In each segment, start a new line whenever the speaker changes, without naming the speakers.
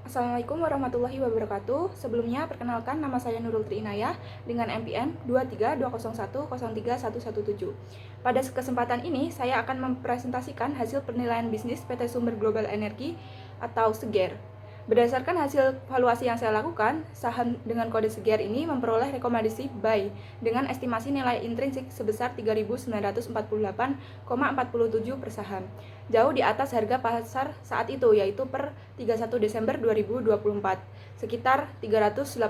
Assalamualaikum warahmatullahi wabarakatuh. Sebelumnya, perkenalkan nama saya Nurul Triinayah dengan NPM 232010317. Pada kesempatan ini, saya akan mempresentasikan hasil penilaian bisnis PT Sumber Global Energi atau SEGER. Berdasarkan hasil valuasi yang saya lakukan, saham dengan kode SEGER ini memperoleh rekomendasi buy dengan estimasi nilai intrinsik sebesar 3.948,47 per saham, jauh di atas harga pasar saat itu, yaitu per 31 Desember 2024, sekitar 382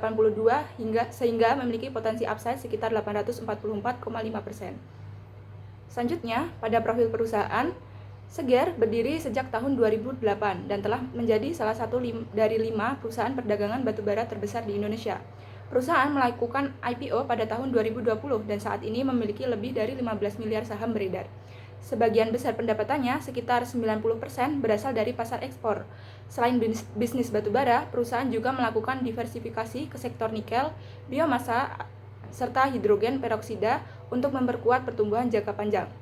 sehingga memiliki potensi upside sekitar 844,5%. Selanjutnya, pada profil perusahaan, SEGER berdiri sejak tahun 2008 dan telah menjadi salah satu dari 5 perusahaan perdagangan batubara terbesar di Indonesia. Perusahaan melakukan IPO pada tahun 2020 dan saat ini memiliki lebih dari 15 miliar saham beredar. Sebagian besar pendapatannya, sekitar 90%, berasal dari pasar ekspor. Selain bisnis batubara, perusahaan juga melakukan diversifikasi ke sektor nikel, biomasa, serta hidrogen peroksida untuk memperkuat pertumbuhan jangka panjang.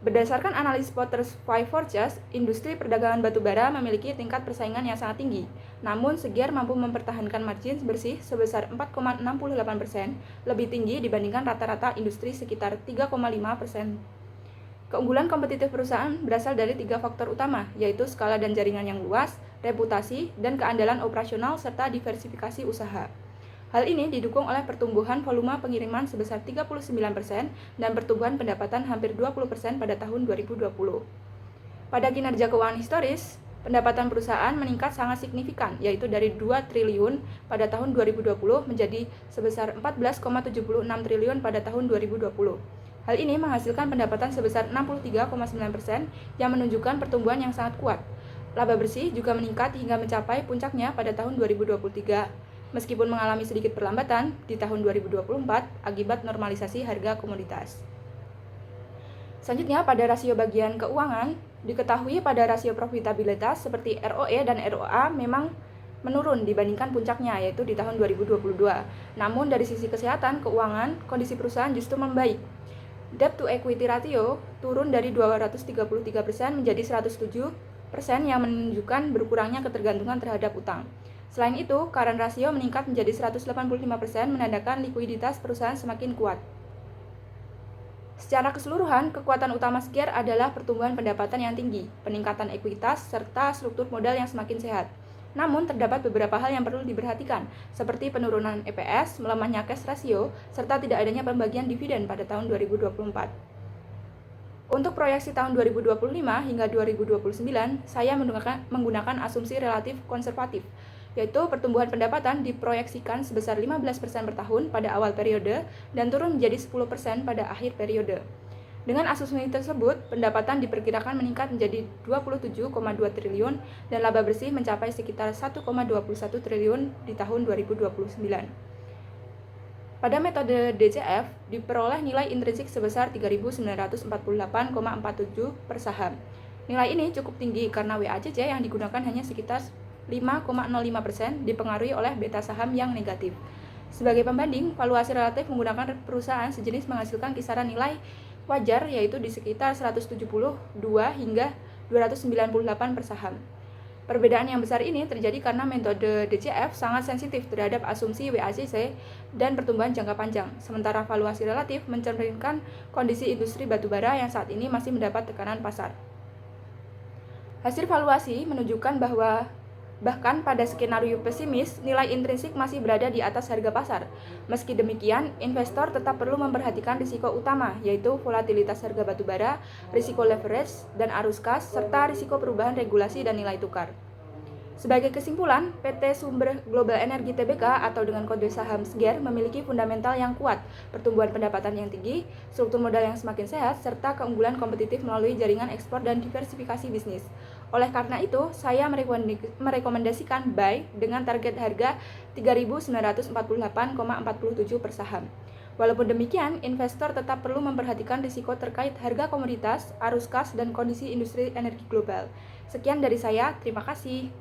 Berdasarkan analisis Porter's Five Forces, industri perdagangan batubara memiliki tingkat persaingan yang sangat tinggi. Namun, SEGER mampu mempertahankan margin bersih sebesar 4,68%, lebih tinggi dibandingkan rata-rata industri sekitar 3,5%. Keunggulan kompetitif perusahaan berasal dari 3 faktor utama, yaitu skala dan jaringan yang luas, reputasi, dan keandalan operasional serta diversifikasi usaha. Hal ini didukung oleh pertumbuhan volume pengiriman sebesar 39% dan pertumbuhan pendapatan hampir 20% pada tahun 2020. Pada kinerja keuangan historis, pendapatan perusahaan meningkat sangat signifikan, yaitu dari 2 triliun pada tahun 2020 menjadi sebesar 14,76 triliun pada tahun 2020. Hal ini menghasilkan pendapatan sebesar 63,9% yang menunjukkan pertumbuhan yang sangat kuat. Laba bersih juga meningkat hingga mencapai puncaknya pada tahun 2023. Meskipun mengalami sedikit perlambatan di tahun 2024 akibat normalisasi harga komoditas. Selanjutnya, pada rasio bagian keuangan, diketahui pada rasio profitabilitas seperti ROE dan ROA memang menurun dibandingkan puncaknya, yaitu di tahun 2022. Namun, dari sisi kesehatan keuangan, kondisi perusahaan justru membaik. Debt to equity ratio turun dari 233% menjadi 107% yang menunjukkan berkurangnya ketergantungan terhadap utang. Selain itu, current ratio meningkat menjadi 185%, menandakan likuiditas perusahaan semakin kuat. Secara keseluruhan, kekuatan utama SEGER adalah pertumbuhan pendapatan yang tinggi, peningkatan ekuitas, serta struktur modal yang semakin sehat. Namun, terdapat beberapa hal yang perlu diperhatikan, seperti penurunan EPS, melemahnya cash ratio, serta tidak adanya pembagian dividen pada tahun 2024. Untuk proyeksi tahun 2025 hingga 2029, saya menggunakan asumsi relatif konservatif, yaitu pertumbuhan pendapatan diproyeksikan sebesar 15% per tahun pada awal periode dan turun menjadi 10% pada akhir periode. Dengan asumsi tersebut, pendapatan diperkirakan meningkat menjadi 27,2 triliun dan laba bersih mencapai sekitar 1,21 triliun di tahun 2029. Pada metode DCF, diperoleh nilai intrinsik sebesar 3.948,47 per saham. Nilai ini cukup tinggi karena WACC yang digunakan hanya sekitar 5,05%, dipengaruhi oleh beta saham yang negatif. Sebagai pembanding, valuasi relatif menggunakan perusahaan sejenis menghasilkan kisaran nilai wajar, yaitu di sekitar 172 hingga 298 per saham. Perbedaan yang besar ini terjadi karena metode DCF sangat sensitif terhadap asumsi WACC dan pertumbuhan jangka panjang, sementara valuasi relatif mencerminkan kondisi industri batubara yang saat ini masih mendapat tekanan pasar. Hasil valuasi menunjukkan bahwa bahkan pada skenario pesimis, nilai intrinsik masih berada di atas harga pasar. Meski demikian, investor tetap perlu memperhatikan risiko utama, yaitu volatilitas harga batubara, risiko leverage dan arus kas, serta risiko perubahan regulasi dan nilai tukar. Sebagai kesimpulan, PT Sumber Global Energi Tbk atau dengan kode saham SEGER memiliki fundamental yang kuat, pertumbuhan pendapatan yang tinggi, struktur modal yang semakin sehat, serta keunggulan kompetitif melalui jaringan ekspor dan diversifikasi bisnis. Oleh karena itu, saya merekomendasikan buy dengan target harga 3.948,47 per saham. Walaupun demikian, investor tetap perlu memperhatikan risiko terkait harga komoditas, arus kas, dan kondisi industri energi global. Sekian dari saya, terima kasih.